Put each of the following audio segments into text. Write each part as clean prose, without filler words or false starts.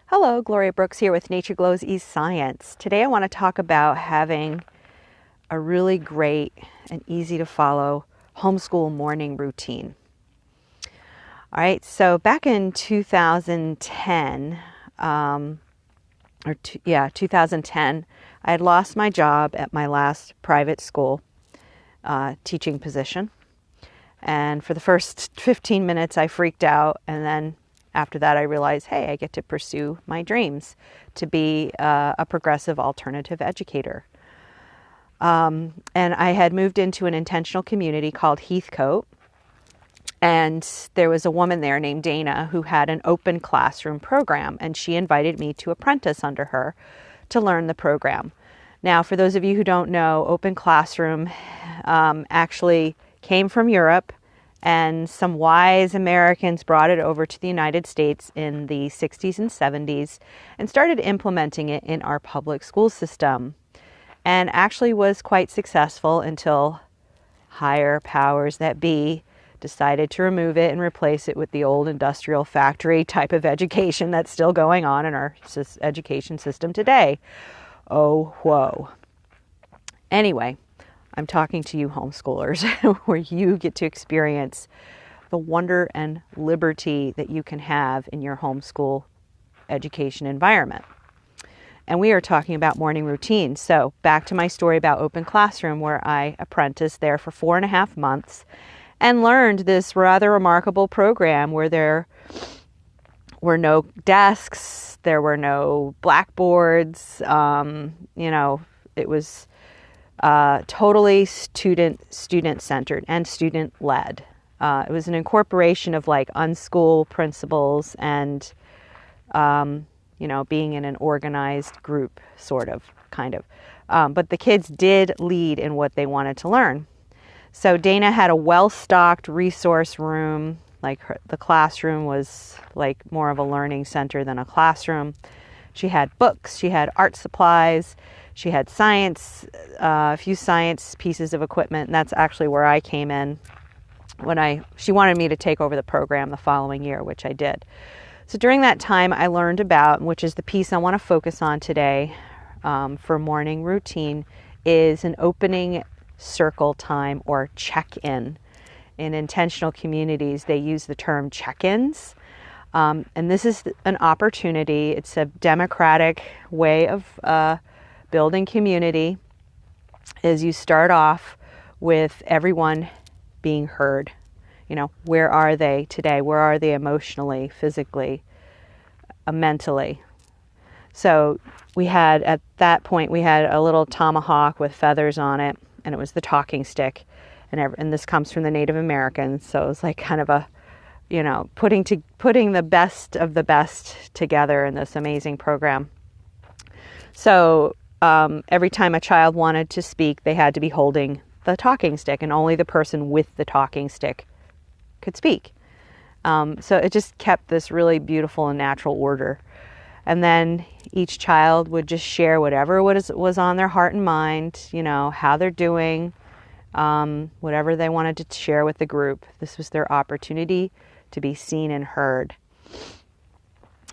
Hello, Gloria Brooks here with Nature Glows East Science. Today I want to talk about having a really great and easy to follow homeschool morning routine. All right, so back in 2010, 2010, I had lost my job at my last private school teaching position. And for the first 15 minutes, I freaked out, and then after that, I realized, hey, I get to pursue my dreams to be a progressive alternative educator. And I had moved into an intentional community called Heathcote. And there was a woman there named Dana who had an open classroom program. And she invited me to apprentice under her to learn the program. Now, for those of you who don't know, open classroom actually came from Europe. And some wise Americans brought it over to the United States in the 60s and 70s and started implementing it in our public school system. And actually was quite successful until higher powers that be decided to remove it and replace it with the old industrial factory type of education that's still going on in our education system today. Oh, whoa. Anyway. I'm talking to you homeschoolers where you get to experience the wonder and liberty that you can have in your homeschool education environment. And we are talking about morning routines. So back to my story about open classroom, where I apprenticed there for 4.5 months and learned this rather remarkable program where there were no desks, there were no blackboards, it was totally student-centered and student-led. It was an incorporation of like unschool principles and, being in an organized group, kind of. But the kids did lead in what they wanted to learn. So Dana had a well-stocked resource room. The classroom was like more of a learning center than a classroom. She had books, she had art supplies, she had science, a few science pieces of equipment, and that's actually where I came in she wanted me to take over the program the following year, which I did. So during that time, I learned about, which is the piece I want to focus on today for morning routine, is an opening circle time or check-in. In intentional communities, they use the term check-ins. And this is an opportunity. It's a democratic way of building community. Is you start off with everyone being heard. Where are they today? Where are they emotionally, physically, mentally? So at that point, we had a little tomahawk with feathers on it, and it was the talking stick. And this comes from the Native Americans. So it was like kind of a, putting the best of the best together in this amazing program. So every time a child wanted to speak, they had to be holding the talking stick, and only the person with the talking stick could speak. So it just kept this really beautiful and natural order. And then each child would just share whatever was on their heart and mind, how they're doing, whatever they wanted to share with the group. This was their opportunity to be seen and heard.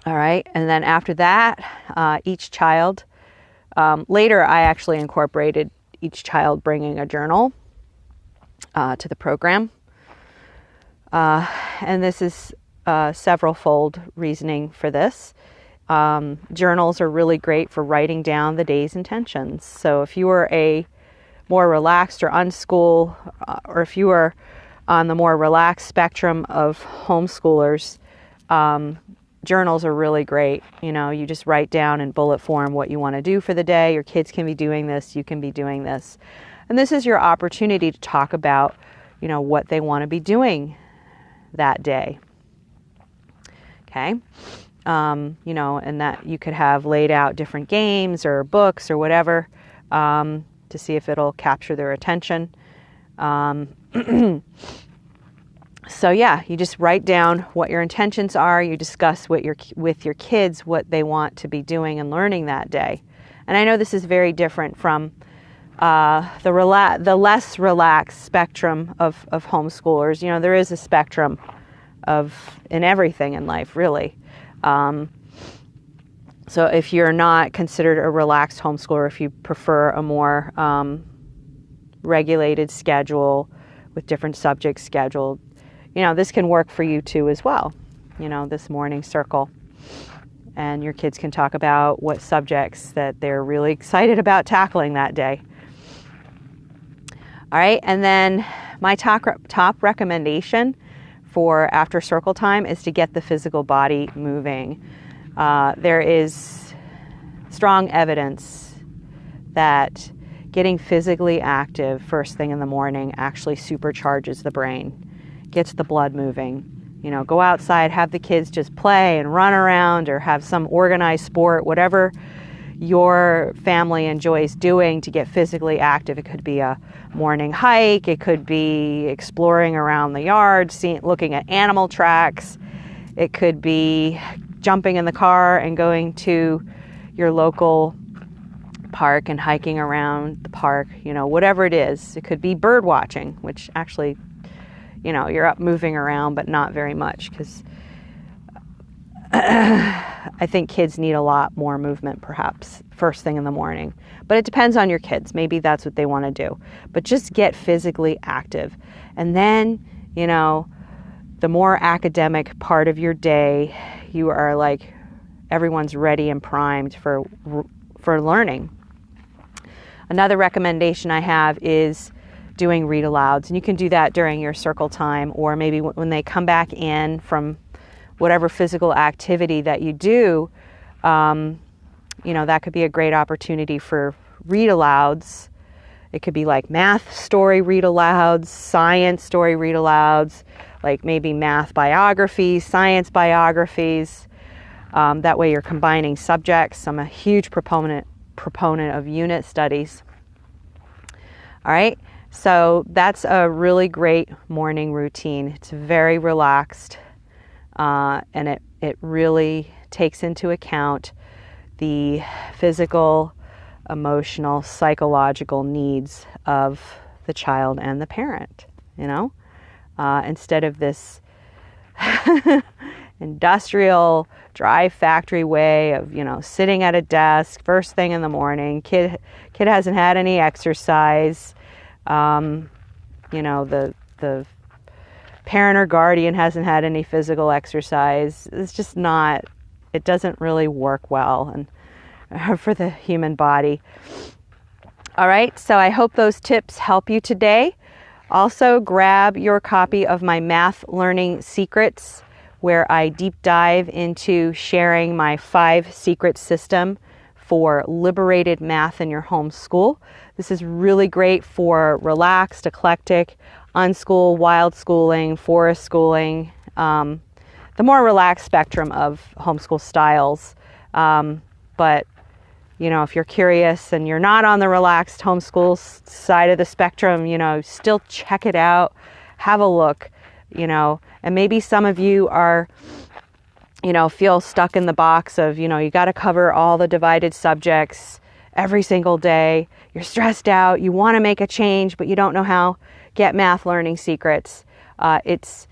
All right. And then after that, each child, later I actually incorporated each child bringing a journal to the program. And this is several-fold reasoning for this. Journals are really great for writing down the day's intentions. So if you were a more relaxed or unschool, or if you are on the more relaxed spectrum of homeschoolers, journals are really great. You just write down in bullet form what you want to do for the day. Your kids can be doing this. You can be doing this. And this is your opportunity to talk about, what they want to be doing that day. Okay. And that you could have laid out different games or books or whatever, to see if it'll capture their attention. So yeah, you just write down what your intentions are. You discuss with your kids what they want to be doing and learning that day. And I know this is very different from the less relaxed spectrum of homeschoolers. There is a spectrum in everything in life, really. So if you're not considered a relaxed homeschooler, if you prefer a more regulated schedule with different subjects scheduled, this can work for you too as well. This morning circle. And your kids can talk about what subjects that they're really excited about tackling that day. All right, and then my top recommendation for after circle time is to get the physical body moving. There is strong evidence that getting physically active first thing in the morning actually supercharges the brain, gets the blood moving. Go outside, have the kids just play and run around or have some organized sport, whatever your family enjoys doing to get physically active. It could be a morning hike. It could be exploring around the yard, looking at animal tracks. It could be jumping in the car and going to your local park and hiking around the park, whatever it is. It could be bird watching, which actually, you're up moving around, but not very much because I think kids need a lot more movement perhaps first thing in the morning. But it depends on your kids. Maybe that's what they want to do. But just get physically active. And then, the more academic part of your day, you are like, everyone's ready and primed for learning. Another recommendation I have is doing read alouds, and you can do that during your circle time, or maybe when they come back in from whatever physical activity that you do. That could be a great opportunity for read alouds. It could be like math story read alouds, science story read alouds, like maybe math biographies, science biographies. That way you're combining subjects. I'm a huge proponent of unit studies. All right. So that's a really great morning routine. It's very relaxed, and it really takes into account the physical, emotional, psychological needs of the child and the parent, instead of this industrial, dry factory way of, sitting at a desk first thing in the morning. Kid hasn't had any exercise. The parent or guardian hasn't had any physical exercise. It's just not, it doesn't really work well and for the human body. All right, so I hope those tips help you today. Also, grab your copy of my Math Learning Secrets, where I deep dive into sharing my 5-secret system for liberated math in your homeschool. This is really great for relaxed, eclectic, unschool, wild schooling, forest schooling, the more relaxed spectrum of homeschool styles. But, if you're curious and you're not on the relaxed homeschool side of the spectrum, still check it out, have a look, and maybe some of you are, feel stuck in the box of, you got to cover all the divided subjects every single day. You're stressed out. You want to make a change, but you don't know how. Get Math Learning Secrets. It's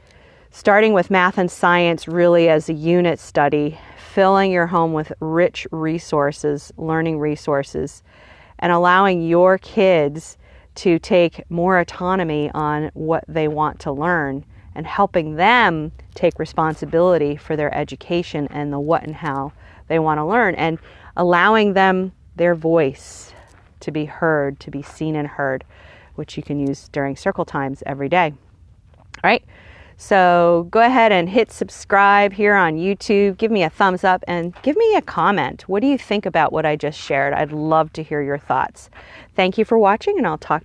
starting with math and science really as a unit study, filling your home with rich resources, learning resources, and allowing your kids to take more autonomy on what they want to learn, and helping them take responsibility for their education and the what and how they want to learn, and allowing them their voice to be heard, to be seen and heard, which you can use during circle times every day. All right. So go ahead and hit subscribe here on YouTube. Give me a thumbs up and give me a comment. What do you think about what I just shared? I'd love to hear your thoughts. Thank you for watching, and I'll talk to you